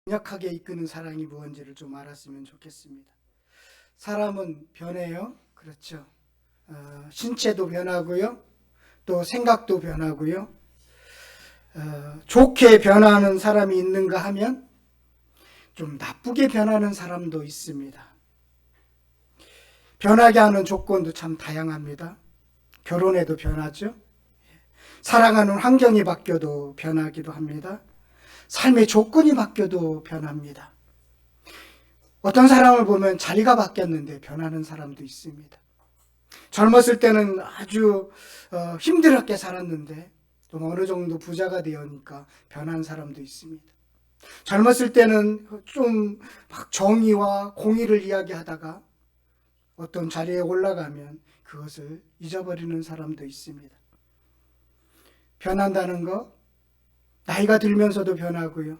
강력하게 이끄는 사랑이 무엇인지를 좀 알았으면 좋겠습니다. 사람은 변해요. 그렇죠. 신체도 변하고요. 또 생각도 변하고요. 좋게 변하는 사람이 있는가 하면 좀 나쁘게 변하는 사람도 있습니다. 변하게 하는 조건도 참 다양합니다. 결혼해도 변하죠. 사랑하는 환경이 바뀌어도 변하기도 합니다. 삶의 조건이 바뀌어도 변합니다. 어떤 사람을 보면 자리가 바뀌었는데 변하는 사람도 있습니다. 젊었을 때는 아주 힘들게 살았는데 좀 어느 정도 부자가 되니까 변한 사람도 있습니다. 젊었을 때는 좀 막 정의와 공의를 이야기하다가 어떤 자리에 올라가면 그것을 잊어버리는 사람도 있습니다. 변한다는 거, 나이가 들면서도 변하고요.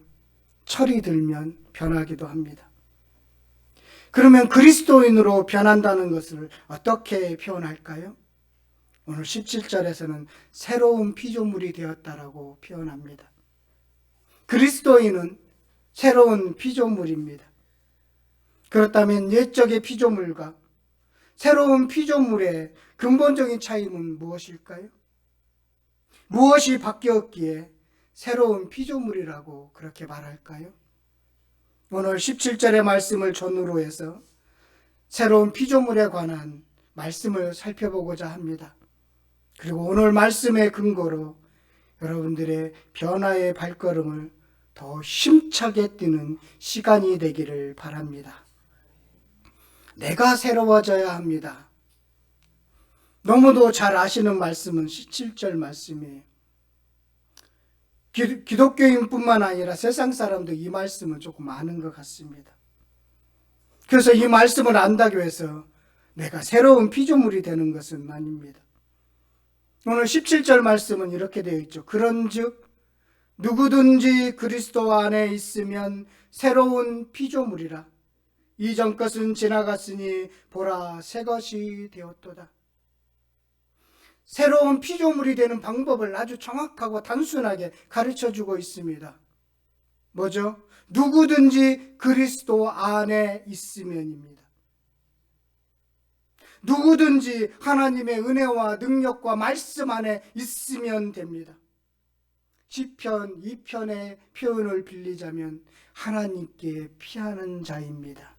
철이 들면 변하기도 합니다. 그러면 그리스도인으로 변한다는 것을 어떻게 표현할까요? 오늘 17절에서는 새로운 피조물이 되었다라고 표현합니다. 그리스도인은 새로운 피조물입니다. 그렇다면 옛적의 피조물과 새로운 피조물의 근본적인 차이는 무엇일까요? 무엇이 바뀌었기에 새로운 피조물이라고 그렇게 말할까요? 오늘 17절의 말씀을 전후로 해서 새로운 피조물에 관한 말씀을 살펴보고자 합니다. 그리고 오늘 말씀의 근거로 여러분들의 변화의 발걸음을 더 힘차게 뛰는 시간이 되기를 바랍니다. 내가 새로워져야 합니다. 너무도 잘 아시는 말씀은 17절 말씀이에요. 기독교인뿐만 아니라 세상 사람도 이 말씀은 조금 아는 것 같습니다. 그래서 이 말씀을 안다고 해서 내가 새로운 피조물이 되는 것은 아닙니다. 오늘 17절 말씀은 이렇게 되어 있죠. 그런즉 누구든지 그리스도 안에 있으면 새로운 피조물이라. 이전 것은 지나갔으니 보라 새 것이 되었도다. 새로운 피조물이 되는 방법을 아주 정확하고 단순하게 가르쳐주고 있습니다. 뭐죠? 누구든지 그리스도 안에 있으면입니다. 누구든지 하나님의 은혜와 능력과 말씀 안에 있으면 됩니다. 시편 2편의 표현을 빌리자면 하나님께 피하는 자입니다.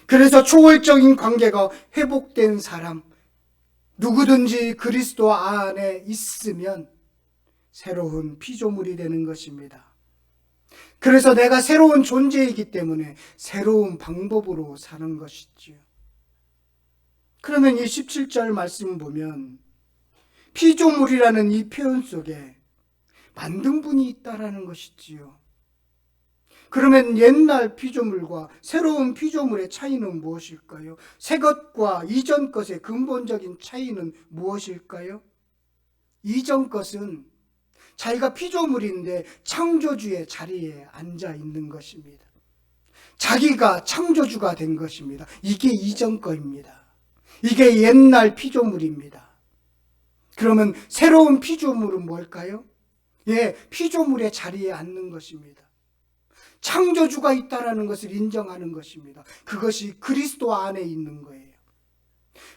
그래서 초월적인 관계가 회복된 사람, 누구든지 그리스도 안에 있으면 새로운 피조물이 되는 것입니다. 그래서 내가 새로운 존재이기 때문에 새로운 방법으로 사는 것이지요. 그러면 이 17절 말씀 보면 피조물이라는 이 표현 속에 만든 분이 있다라는 것이지요. 그러면 옛날 피조물과 새로운 피조물의 차이는 무엇일까요? 새 것과 이전 것의 근본적인 차이는 무엇일까요? 이전 것은 자기가 피조물인데 창조주의 자리에 앉아 있는 것입니다. 자기가 창조주가 된 것입니다. 이게 이전 거입니다. 이게 옛날 피조물입니다. 그러면 새로운 피조물은 뭘까요? 피조물의 자리에 앉는 것입니다. 창조주가 있다는 것을 인정하는 것입니다. 그것이 그리스도 안에 있는 거예요.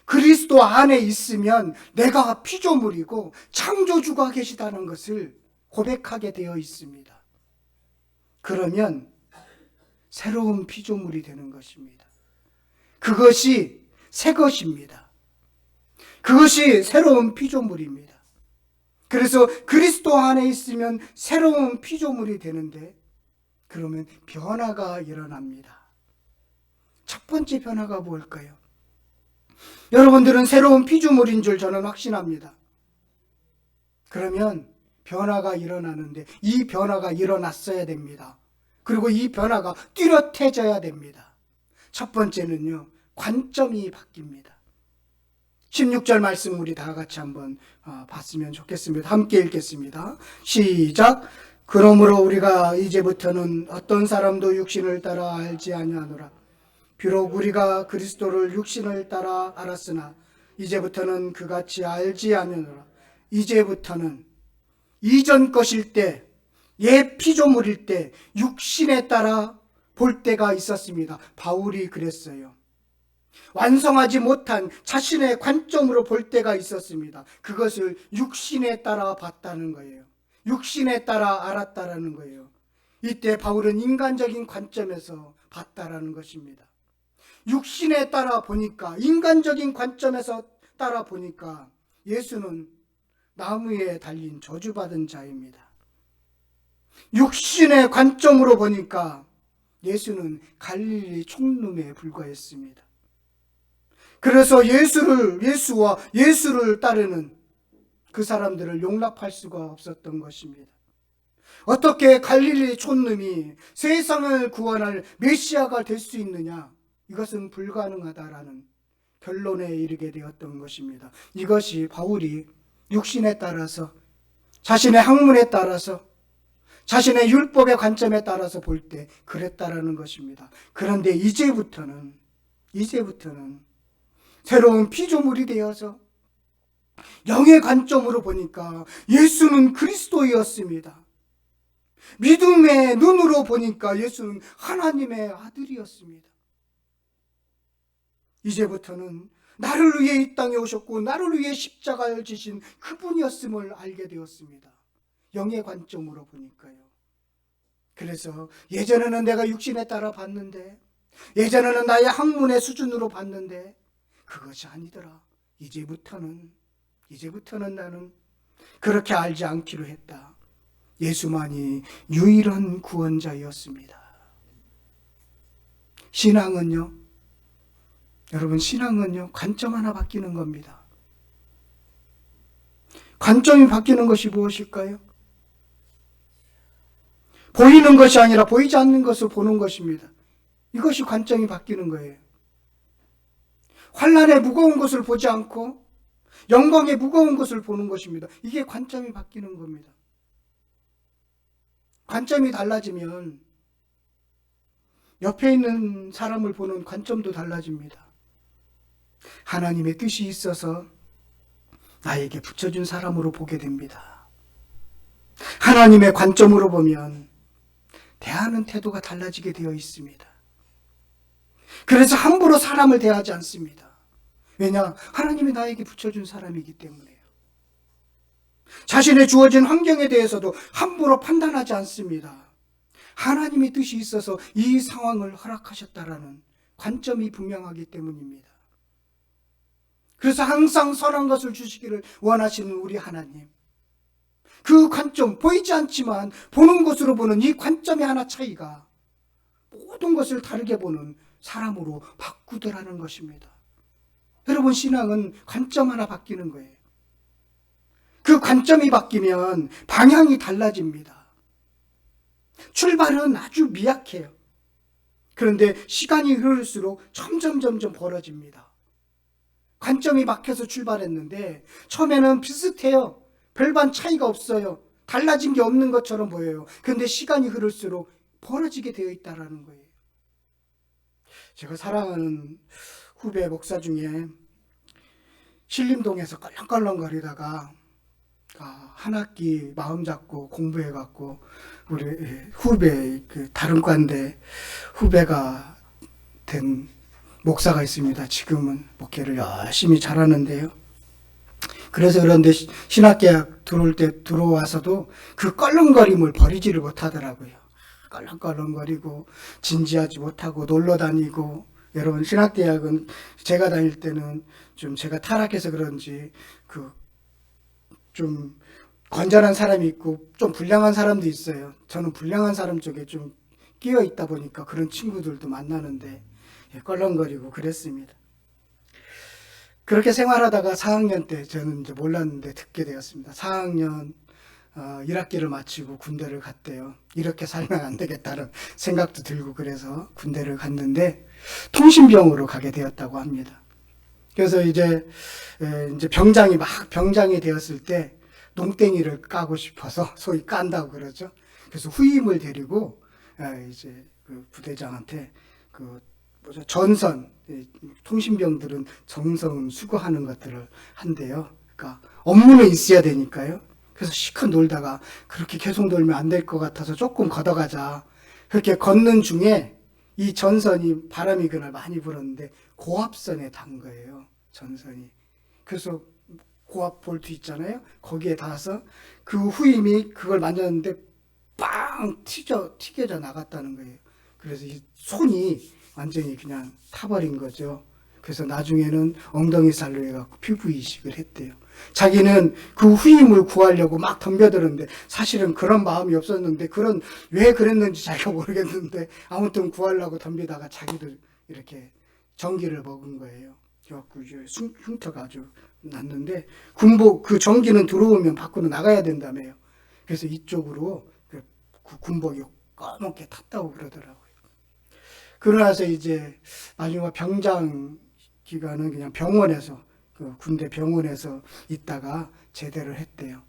그리스도 안에 있으면 내가 피조물이고 창조주가 계시다는 것을 고백하게 되어 있습니다. 그러면 새로운 피조물이 되는 것입니다. 그것이 새 것입니다. 그것이 새로운 피조물입니다. 그래서 그리스도 안에 있으면 새로운 피조물이 되는데 그러면 변화가 일어납니다. 첫 번째 변화가 뭘까요? 여러분들은 새로운 피조물인 줄 저는 확신합니다. 그러면 변화가 일어나는데 이 변화가 일어났어야 됩니다. 그리고 이 변화가 뚜렷해져야 됩니다. 첫 번째는요, 관점이 바뀝니다. 16절 말씀 우리 다 같이 한번 봤으면 좋겠습니다. 함께 읽겠습니다. 시작. 그러므로 우리가 이제부터는 어떤 사람도 육신을 따라 알지 아니하노라. 비록 우리가 그리스도를 육신을 따라 알았으나 이제부터는 그같이 알지 아니하노라. 이제부터는 이전 것일 때 옛 피조물일 때 육신에 따라 볼 때가 있었습니다. 바울이 그랬어요. 완성하지 못한 자신의 관점으로 볼 때가 있었습니다. 그것을 육신에 따라 봤다는 거예요. 육신에 따라 알았다라는 거예요. 이때 바울은 인간적인 관점에서 봤다라는 것입니다. 육신에 따라 보니까, 인간적인 관점에서 따라 보니까 예수는 나무에 달린 저주받은 자입니다. 육신의 관점으로 보니까 예수는 갈릴리 촌놈에 불과했습니다. 그래서 예수와 예수를 따르는 그 사람들을 용납할 수가 없었던 것입니다. 어떻게 갈릴리 촌놈이 세상을 구원할 메시아가 될 수 있느냐? 이것은 불가능하다라는 결론에 이르게 되었던 것입니다. 이것이 바울이 육신에 따라서, 자신의 학문에 따라서, 자신의 율법의 관점에 따라서 볼 때 그랬다라는 것입니다. 그런데 이제부터는 새로운 피조물이 되어서 영의 관점으로 보니까 예수는 그리스도였습니다. 믿음의 눈으로 보니까 예수는 하나님의 아들이었습니다. 이제부터는 나를 위해 이 땅에 오셨고 나를 위해 십자가를 지신 그분이었음을 알게 되었습니다. 영의 관점으로 보니까요. 그래서 예전에는 내가 육신에 따라 봤는데, 예전에는 나의 학문의 수준으로 봤는데 그것이 아니더라. 이제부터는 나는 그렇게 알지 않기로 했다. 예수만이 유일한 구원자였습니다. 신앙은요, 여러분, 신앙은요, 관점 하나 바뀌는 겁니다. 관점이 바뀌는 것이 무엇일까요? 보이는 것이 아니라 보이지 않는 것을 보는 것입니다. 이것이 관점이 바뀌는 거예요. 환난의 무거운 것을 보지 않고 영광의 무거운 것을 보는 것입니다. 이게 관점이 바뀌는 겁니다. 관점이 달라지면 옆에 있는 사람을 보는 관점도 달라집니다. 하나님의 뜻이 있어서 나에게 붙여준 사람으로 보게 됩니다. 하나님의 관점으로 보면 대하는 태도가 달라지게 되어 있습니다. 그래서 함부로 사람을 대하지 않습니다. 왜냐? 하나님이 나에게 붙여준 사람이기 때문에요. 자신의 주어진 환경에 대해서도 함부로 판단하지 않습니다. 하나님의 뜻이 있어서 이 상황을 허락하셨다라는 관점이 분명하기 때문입니다. 그래서 항상 선한 것을 주시기를 원하시는 우리 하나님, 그 관점, 보이지 않지만 보는 것으로 보는 이 관점의 하나 차이가 모든 것을 다르게 보는 사람으로 바꾸더라는 것입니다. 여러분, 신앙은 관점 하나 바뀌는 거예요. 그 관점이 바뀌면 방향이 달라집니다. 출발은 아주 미약해요. 그런데 시간이 흐를수록 점점 벌어집니다. 관점이 막혀서 출발했는데 처음에는 비슷해요. 별반 차이가 없어요. 달라진 게 없는 것처럼 보여요. 그런데 시간이 흐를수록 벌어지게 되어 있다는 거예요. 제가 사랑하는 후배 목사 중에 신림동에서 껄렁껄렁거리다가 한 학기 마음 잡고 공부해갖고 우리 후배, 다른 과인데 후배가 된 목사가 있습니다. 지금은 목회를 열심히 잘하는데요. 그래서 그런데 신학개학 들어와서도 그 껄렁거림을 버리지를 못하더라고요. 껄렁껄렁거리고 진지하지 못하고 놀러 다니고. 여러분, 신학대학은 제가 다닐 때는 좀 제가 타락해서 그런지 좀 건전한 사람이 있고 좀 불량한 사람도 있어요. 저는 불량한 사람 쪽에 좀 끼어 있다 보니까 그런 친구들도 만나는데 껄렁거리고 그랬습니다. 그렇게 생활하다가 4학년 때 저는 이제 몰랐는데 듣게 되었습니다. 4학년 1학기를 마치고 군대를 갔대요. 이렇게 살면 안 되겠다는 생각도 들고 그래서 군대를 갔는데 통신병으로 가게 되었다고 합니다. 그래서 이제 병장이 되었을 때 농땡이를 까고 싶어서 소위 깐다고 그러죠. 그래서 후임을 데리고 이제 그 부대장한테 전선, 통신병들은 정성 수거하는 것들을 한대요. 그러니까 업무는 있어야 되니까요. 그래서 시컷 놀다가 그렇게 계속 놀면 안 될 것 같아서 조금 걷어가자. 그렇게 걷는 중에 이 전선이 바람이 그날 많이 불었는데 고압선에 단 거예요. 전선이. 그래서 고압 볼트 있잖아요. 거기에 닿아서 그 후임이 그걸 만졌는데 빵 튀겨져 나갔다는 거예요. 그래서 이 손이 완전히 그냥 타버린 거죠. 그래서 나중에는 엉덩이 살로 해갖고 피부 이식을 했대요. 자기는 그 후임을 구하려고 막 덤벼들었는데 사실은 그런 마음이 없었는데 왜 그랬는지 자기가 모르겠는데 아무튼 구하려고 덤비다가 자기도 이렇게 전기를 먹은 거예요. 그래갖고 흉터가 아주 났는데 그 전기는 들어오면 밖으로 나가야 된다며요. 그래서 이쪽으로 그 군복이 검게 탔다고 그러더라고요. 그러고 나서 이제 나중에 병장 기간은 그냥 병원에서 그 군대 병원에서 있다가 제대를 했대요.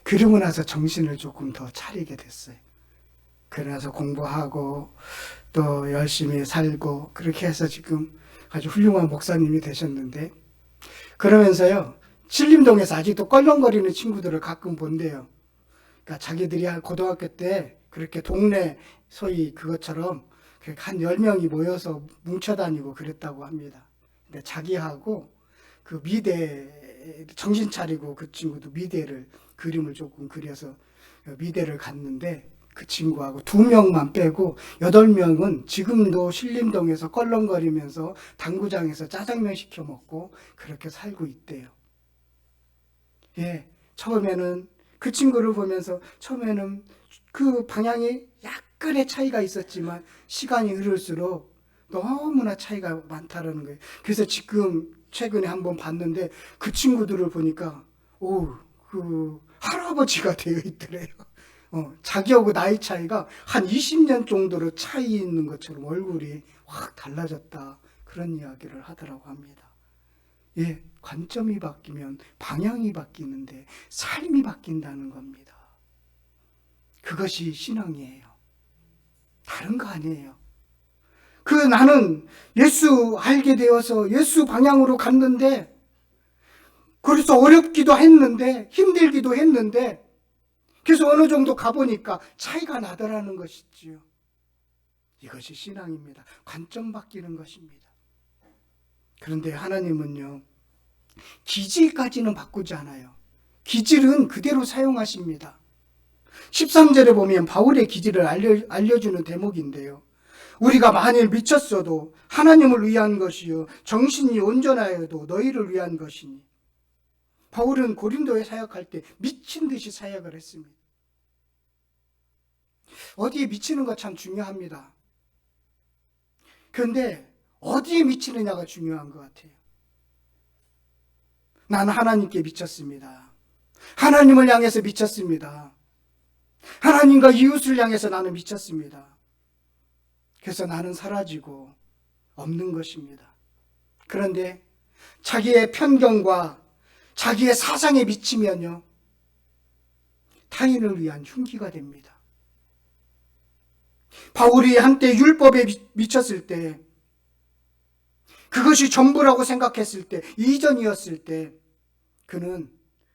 그러고 나서 정신을 조금 더 차리게 됐어요. 그래서 공부하고 또 열심히 살고 그렇게 해서 지금 아주 훌륭한 목사님이 되셨는데 그러면서요 신림동에서 아직도 껄렁거리는 친구들을 가끔 본대요. 그러니까 자기들이 고등학교 때 그렇게 동네 소위 그것처럼 한 10명이 모여서 뭉쳐다니고 그랬다고 합니다. 근데 자기하고 그 미대 정신 차리고 그 친구도 미대를 그림을 조금 그려서 미대를 갔는데 그 친구하고 2명만 빼고 8명은 지금도 신림동에서 껄렁거리면서 당구장에서 짜장면 시켜 먹고 그렇게 살고 있대요. 예, 처음에는 그 친구를 보면서 처음에는 그 방향이 약간의 차이가 있었지만 시간이 흐를수록 너무나 차이가 많다라는 거예요. 그래서 지금 최근에 한번 봤는데 그 친구들을 보니까 그 할아버지가 되어 있더래요. 자기하고 나이 차이가 한 20년 정도로 차이 있는 것처럼 얼굴이 확 달라졌다. 그런 이야기를 하더라고 합니다. 예, 관점이 바뀌면 방향이 바뀌는데 삶이 바뀐다는 겁니다. 그것이 신앙이에요. 다른 거 아니에요. 나는 예수 알게 되어서 예수 방향으로 갔는데 그래서 어렵기도 했는데 힘들기도 했는데 그래서 어느 정도 가보니까 차이가 나더라는 것이지요. 이것이 신앙입니다. 관점 바뀌는 것입니다. 그런데 하나님은요, 기질까지는 바꾸지 않아요. 기질은 그대로 사용하십니다. 13절에 보면 바울의 기질을 알려주는 대목인데요. 우리가 만일 미쳤어도 하나님을 위한 것이요 정신이 온전하여도 너희를 위한 것이니. 바울은 고린도에 사역할 때 미친 듯이 사역을 했습니다. 어디에 미치는 거 참 중요합니다. 그런데 어디에 미치느냐가 중요한 것 같아요. 나는 하나님께 미쳤습니다. 하나님을 향해서 미쳤습니다. 하나님과 이웃을 향해서 나는 미쳤습니다. 그래서 나는 사라지고 없는 것입니다. 그런데 자기의 편견과 자기의 사상에 미치면요, 타인을 위한 흉기가 됩니다. 바울이 한때 율법에 미쳤을 때, 그것이 전부라고 생각했을 때, 이전이었을 때, 그는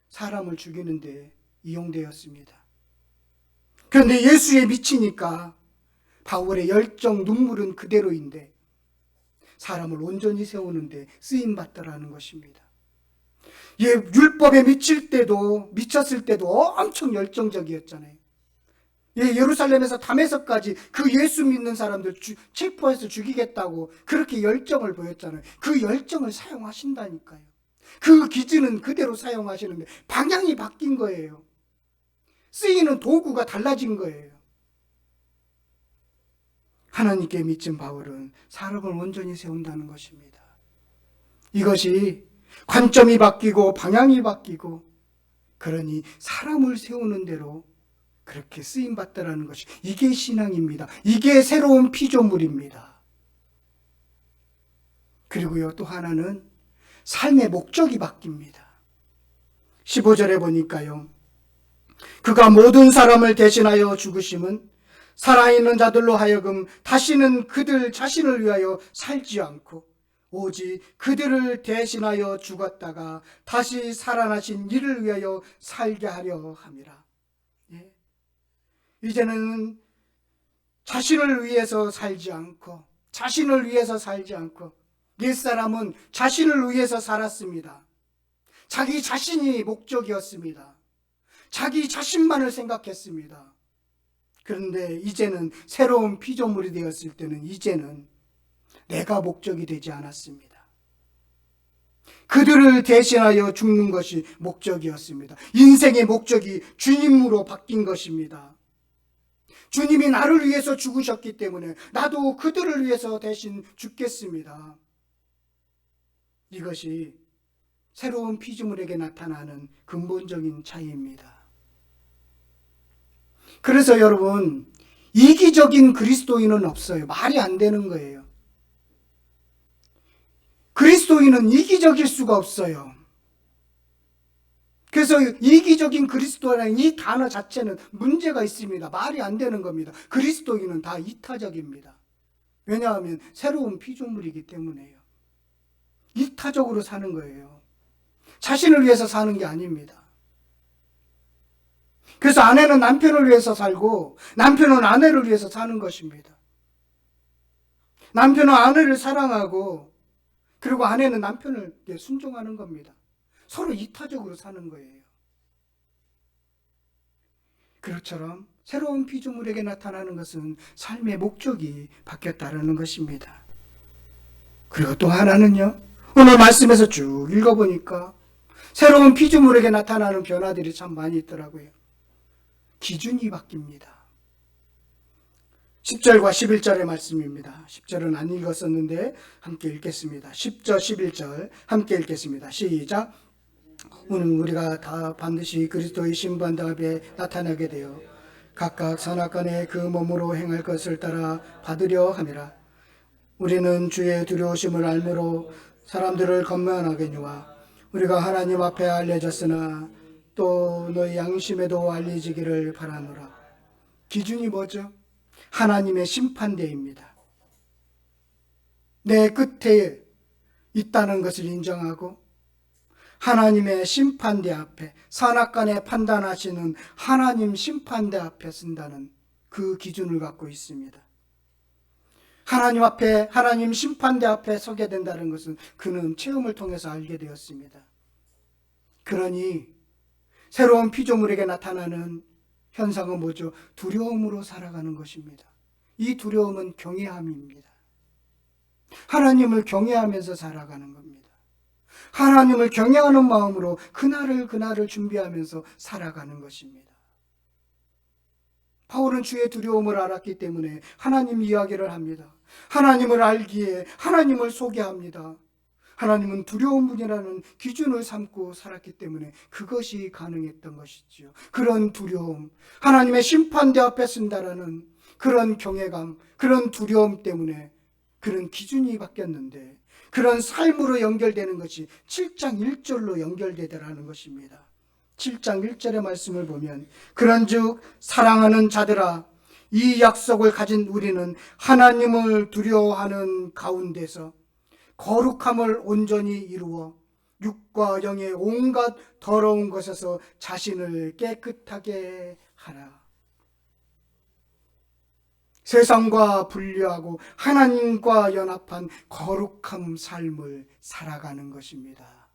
사람을 죽이는 데 이용되었습니다. 그런데 예수에 미치니까 바울의 열정, 눈물은 그대로인데 사람을 온전히 세우는데 쓰임받더라는 것입니다. 율법에 미쳤을 때도 엄청 열정적이었잖아요. 예루살렘에서 담에서까지 그 예수 믿는 사람들 체포해서 죽이겠다고 그렇게 열정을 보였잖아요. 그 열정을 사용하신다니까요. 그 기준은 그대로 사용하시는데 방향이 바뀐 거예요. 쓰이는 도구가 달라진 거예요. 하나님께 미친 바울은 사람을 온전히 세운다는 것입니다. 이것이 관점이 바뀌고 방향이 바뀌고 그러니 사람을 세우는 대로 그렇게 쓰임받더라는 것이 이게 신앙입니다. 이게 새로운 피조물입니다. 그리고요 또 하나는 삶의 목적이 바뀝니다. 15절에 보니까요. 그가 모든 사람을 대신하여 죽으심은 살아있는 자들로 하여금 다시는 그들 자신을 위하여 살지 않고 오직 그들을 대신하여 죽었다가 다시 살아나신 이를 위하여 살게 하려 함이라. 예. 이제는 자신을 위해서 살지 않고 옛사람은 자신을 위해서 살았습니다. 자기 자신이 목적이었습니다. 자기 자신만을 생각했습니다. 그런데 이제는 새로운 피조물이 되었을 때는 이제는 내가 목적이 되지 않았습니다. 그들을 대신하여 죽는 것이 목적이었습니다. 인생의 목적이 주님으로 바뀐 것입니다. 주님이 나를 위해서 죽으셨기 때문에 나도 그들을 위해서 대신 죽겠습니다. 이것이 새로운 피조물에게 나타나는 근본적인 차이입니다. 그래서 여러분, 이기적인 그리스도인은 없어요. 말이 안 되는 거예요. 그리스도인은 이기적일 수가 없어요. 그래서 이기적인 그리스도라는 이 단어 자체는 문제가 있습니다. 말이 안 되는 겁니다. 그리스도인은 다 이타적입니다. 왜냐하면 새로운 피조물이기 때문에요. 이타적으로 사는 거예요. 자신을 위해서 사는 게 아닙니다. 그래서 아내는 남편을 위해서 살고 남편은 아내를 위해서 사는 것입니다. 남편은 아내를 사랑하고 그리고 아내는 남편을 순종하는 겁니다. 서로 이타적으로 사는 거예요. 그것처럼 새로운 피조물에게 나타나는 것은 삶의 목적이 바뀌었다는 것입니다. 그리고 또 하나는요, 오늘 말씀에서 쭉 읽어보니까 새로운 피조물에게 나타나는 변화들이 참 많이 있더라고요. 기준이 바뀝니다. 10절과 11절의 말씀입니다. 10절은 안 읽었었는데 함께 읽겠습니다. 10절, 11절 함께 읽겠습니다. 시작. 오늘 우리가 다 반드시 그리스도의 신부한다 앞에 나타나게 되어 각각 선악간에 그 몸으로 행할 것을 따라 받으려 함이라. 우리는 주의 두려우심을 알므로 사람들을 건면하겠니와 우리가 하나님 앞에 알려졌으나 또 너희 양심에도 알려지기를 바라노라. 기준이 뭐죠? 하나님의 심판대입니다. 내 끝에 있다는 것을 인정하고 하나님의 심판대 앞에, 선악간에 판단하시는 하나님 심판대 앞에 쓴다는 그 기준을 갖고 있습니다. 하나님 앞에, 하나님 심판대 앞에 서게 된다는 것은 그는 체험을 통해서 알게 되었습니다. 그러니 새로운 피조물에게 나타나는 현상은 뭐죠? 두려움으로 살아가는 것입니다. 이 두려움은 경외함입니다. 하나님을 경외하면서 살아가는 겁니다. 하나님을 경외하는 마음으로 그날을 준비하면서 살아가는 것입니다. 바울은 주의 두려움을 알았기 때문에 하나님 이야기를 합니다. 하나님을 알기에 하나님을 소개합니다. 하나님은 두려운 분이라는 기준을 삼고 살았기 때문에 그것이 가능했던 것이지요. 그런 두려움, 하나님의 심판대 앞에 쓴다라는 그런 경외감, 그런 두려움 때문에 그런 기준이 바뀌었는데 그런 삶으로 연결되는 것이 7장 1절로 연결되더라는 것입니다. 7장 1절의 말씀을 보면 그런즉 사랑하는 자들아 이 약속을 가진 우리는 하나님을 두려워하는 가운데서 거룩함을 온전히 이루어 육과 영의 온갖 더러운 것에서 자신을 깨끗하게 하라. 세상과 분리하고 하나님과 연합한 거룩한 삶을 살아가는 것입니다.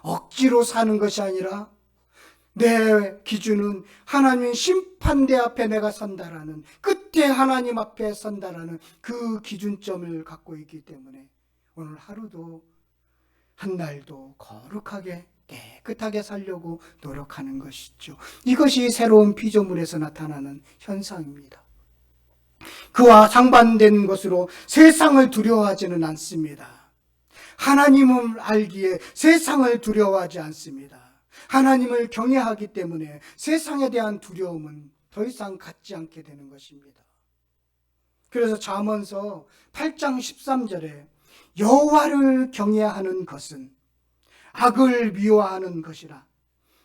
억지로 사는 것이 아니라 내 기준은 하나님 심판대 앞에 내가 선다라는, 끝에 하나님 앞에 선다라는 그 기준점을 갖고 있기 때문에 오늘 하루도 한 날도 거룩하게 깨끗하게 살려고 노력하는 것이죠. 이것이 새로운 피조물에서 나타나는 현상입니다. 그와 상반된 것으로 세상을 두려워하지는 않습니다. 하나님을 알기에 세상을 두려워하지 않습니다. 하나님을 경외하기 때문에 세상에 대한 두려움은 더 이상 갖지 않게 되는 것입니다. 그래서 잠언서 8장 13절에 여호와를 경외하는 것은 악을 미워하는 것이라.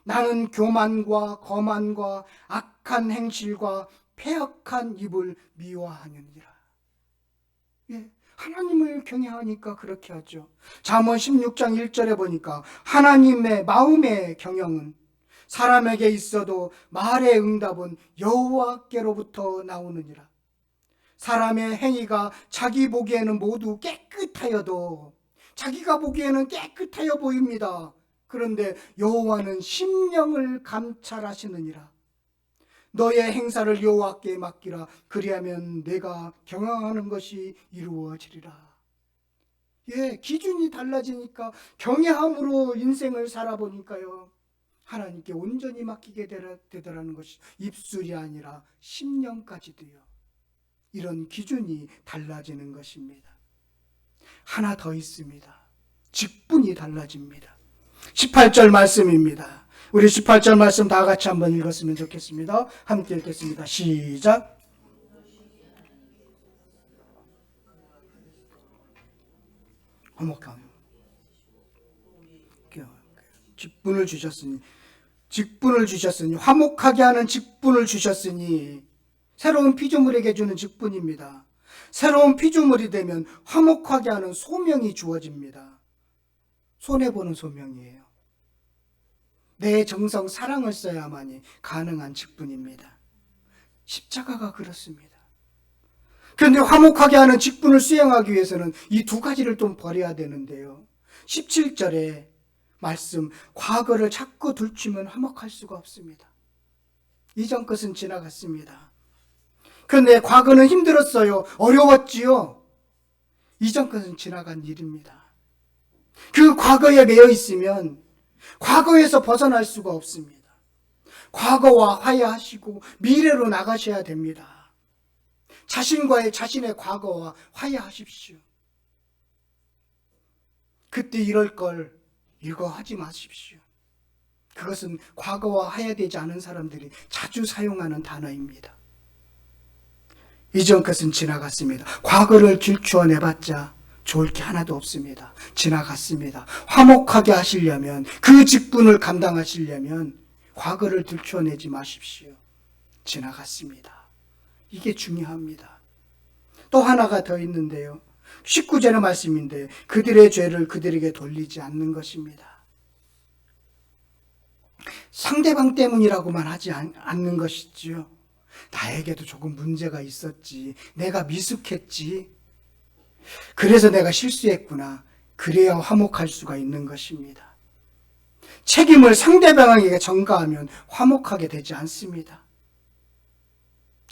나는 교만과 거만과 악한 행실과 패역한 입을 미워하느니라. 예, 하나님을 경외하니까 그렇게 하죠. 잠언 16장 1절에 보니까 하나님의 마음의 경영은 사람에게 있어도 말의 응답은 여호와께로부터 나오느니라. 사람의 행위가 자기 보기에는 모두 깨끗하여도 자기가 보기에는 깨끗하여 보입니다. 그런데 여호와는 심령을 감찰하시느니라. 너의 행사를 여호와께 맡기라. 그리하면 내가 경영하는 것이 이루어지리라. 예, 기준이 달라지니까 경외함으로 인생을 살아보니까요, 하나님께 온전히 맡기게 되더라는 것이 입술이 아니라 심령까지도요. 이런 기준이 달라지는 것입니다. 하나 더 있습니다. 직분이 달라집니다. 18절 말씀입니다. 우리 18절 말씀 다 같이 한번 읽었으면 좋겠습니다. 함께 읽겠습니다. 시작. 화목하며 직분을 주셨으니 화목하게 하는 직분을 주셨으니 새로운 피조물에게 주는 직분입니다. 새로운 피조물이 되면 화목하게 하는 소명이 주어집니다. 손해보는 소명이에요. 내 정성 사랑을 써야만이 가능한 직분입니다. 십자가가 그렇습니다. 그런데 화목하게 하는 직분을 수행하기 위해서는 이 두 가지를 좀 버려야 되는데요. 17절에 말씀, 과거를 자꾸 들추면 화목할 수가 없습니다. 이전 것은 지나갔습니다. 그런데 과거는 힘들었어요. 어려웠지요. 이전 것은 지나간 일입니다. 그 과거에 매여 있으면 과거에서 벗어날 수가 없습니다. 과거와 화해하시고 미래로 나가셔야 됩니다. 자신의 과거와 화해하십시오. 그때 이럴 걸 이거 하지 마십시오. 그것은 과거와 화해되지 않은 사람들이 자주 사용하는 단어입니다. 이전 것은 지나갔습니다. 과거를 들추어내봤자 좋을 게 하나도 없습니다. 지나갔습니다. 화목하게 하시려면, 그 직분을 감당하시려면 과거를 들추어내지 마십시오. 지나갔습니다. 이게 중요합니다. 또 하나가 더 있는데요. 19절의 말씀인데 그들의 죄를 그들에게 돌리지 않는 것입니다. 상대방 때문이라고만 하지 않는 것이지요. 나에게도 조금 문제가 있었지. 내가 미숙했지. 그래서 내가 실수했구나. 그래야 화목할 수가 있는 것입니다. 책임을 상대방에게 전가하면 화목하게 되지 않습니다.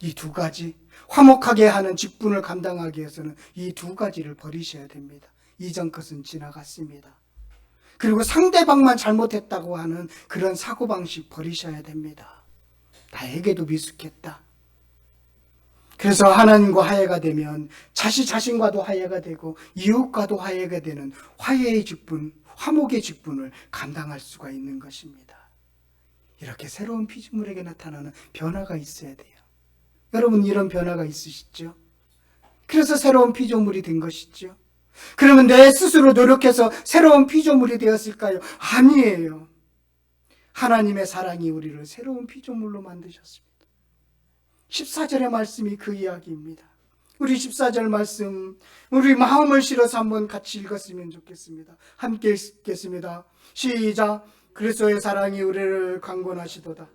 이 두 가지, 화목하게 하는 직분을 감당하기 위해서는 이 두 가지를 버리셔야 됩니다. 이전 것은 지나갔습니다. 그리고 상대방만 잘못했다고 하는 그런 사고방식 버리셔야 됩니다. 나에게도 미숙했다. 그래서 하나님과 화해가 되면 자신과도 화해가 되고 이웃과도 화해가 되는 화해의 직분, 화목의 직분을 감당할 수가 있는 것입니다. 이렇게 새로운 피조물에게 나타나는 변화가 있어야 돼요. 여러분, 이런 변화가 있으시죠? 그래서 새로운 피조물이 된 것이죠. 그러면 내 스스로 노력해서 새로운 피조물이 되었을까요? 아니에요. 하나님의 사랑이 우리를 새로운 피조물로 만드셨습니다. 14절의 말씀이 그 이야기입니다. 우리 14절 말씀, 우리 마음을 실어서 한번 같이 읽었으면 좋겠습니다. 함께 읽겠습니다. 시작. 그리스도의 사랑이 우리를 강권하시도다.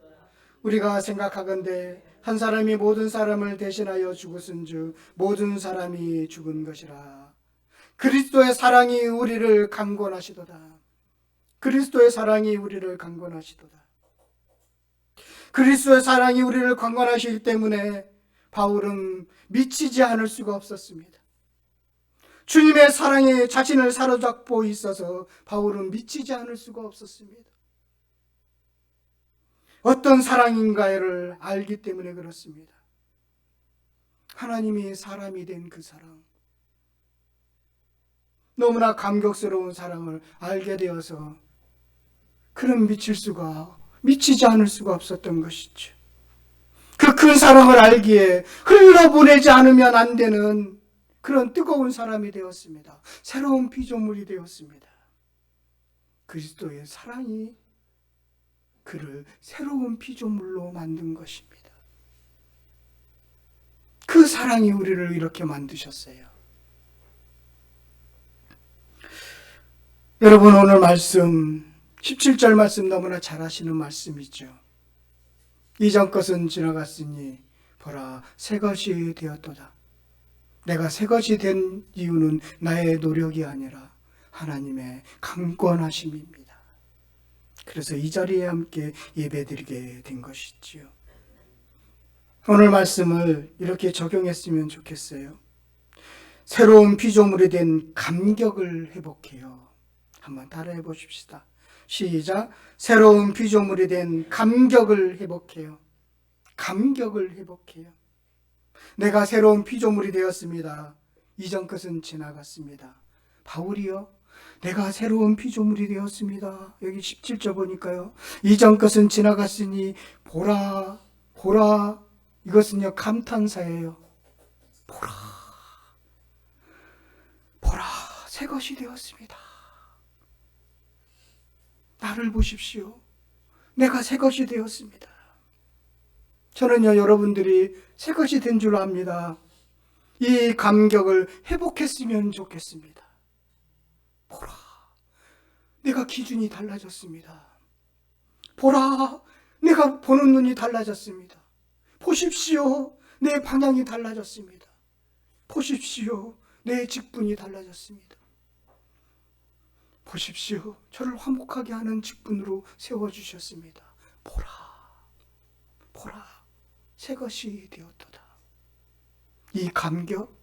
우리가 생각하건대 한 사람이 모든 사람을 대신하여 죽었은즉 모든 사람이 죽은 것이라. 그리스도의 사랑이 우리를 강권하시도다. 그리스도의 사랑이 우리를 강권하시도다. 그리스도의 사랑이 우리를 강권하시기 때문에 바울은 미치지 않을 수가 없었습니다. 주님의 사랑에 자신을 사로잡고 있어서 바울은 미치지 않을 수가 없었습니다. 어떤 사랑인가를 알기 때문에 그렇습니다. 하나님이 사람이 된 그 사랑, 너무나 감격스러운 사랑을 알게 되어서 그는 미치지 않을 수가 없었던 것이죠. 그 큰 사랑을 알기에 흘러보내지 않으면 안 되는 그런 뜨거운 사람이 되었습니다. 새로운 피조물이 되었습니다. 그리스도의 사랑이 그를 새로운 피조물로 만든 것입니다. 그 사랑이 우리를 이렇게 만드셨어요. 여러분 오늘 말씀 17절 말씀 너무나 잘 아시는 말씀이죠. 이전 것은 지나갔으니 보라 새 것이 되었도다. 내가 새 것이 된 이유는 나의 노력이 아니라 하나님의 강권하심입니다. 그래서 이 자리에 함께 예배드리게 된 것이지요. 오늘 말씀을 이렇게 적용했으면 좋겠어요. 새로운 피조물이 된 감격을 회복해요. 한번 따라해 보십시다. 시작. 새로운 피조물이 된 감격을 회복해요. 감격을 회복해요. 내가 새로운 피조물이 되었습니다. 이전 것은 지나갔습니다. 바울이요. 내가 새로운 피조물이 되었습니다. 여기 17절 보니까요. 이전 것은 지나갔으니 보라, 보라. 이것은요, 감탄사예요. 보라, 보라, 새 것이 되었습니다. 나를 보십시오. 내가 새 것이 되었습니다. 저는요, 여러분들이 새 것이 된 줄 압니다. 이 감격을 회복했으면 좋겠습니다. 보라, 내가 기준이 달라졌습니다. 보라, 내가 보는 눈이 달라졌습니다. 보십시오, 내 방향이 달라졌습니다. 보십시오, 내 직분이 달라졌습니다. 보십시오, 저를 화목하게 하는 직분으로 세워주셨습니다. 보라, 보라, 새 것이 되었도다. 이 감격,